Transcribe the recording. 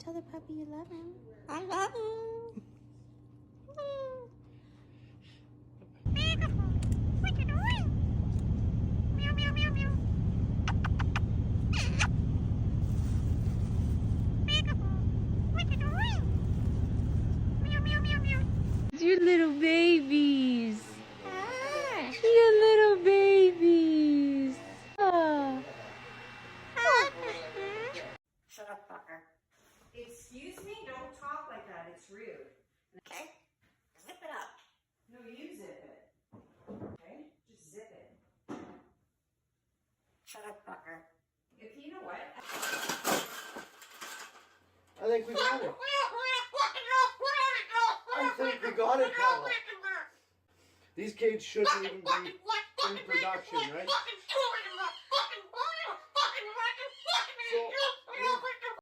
Tell the puppy you love him. I love him. What you doing? Meow, meow, meow, meow. What you doing? Meow, meow, meow, meow. Your little babies. Your little babies. Oh. Shut up, fucker. Excuse me? Don't talk like that. It's rude. Okay? Zip it up. No, you zip it. Okay? Just zip it. Shut up, fucker. If you know what? I think we got it. I think we got it, Paula. These kids shouldn't even be in production, right?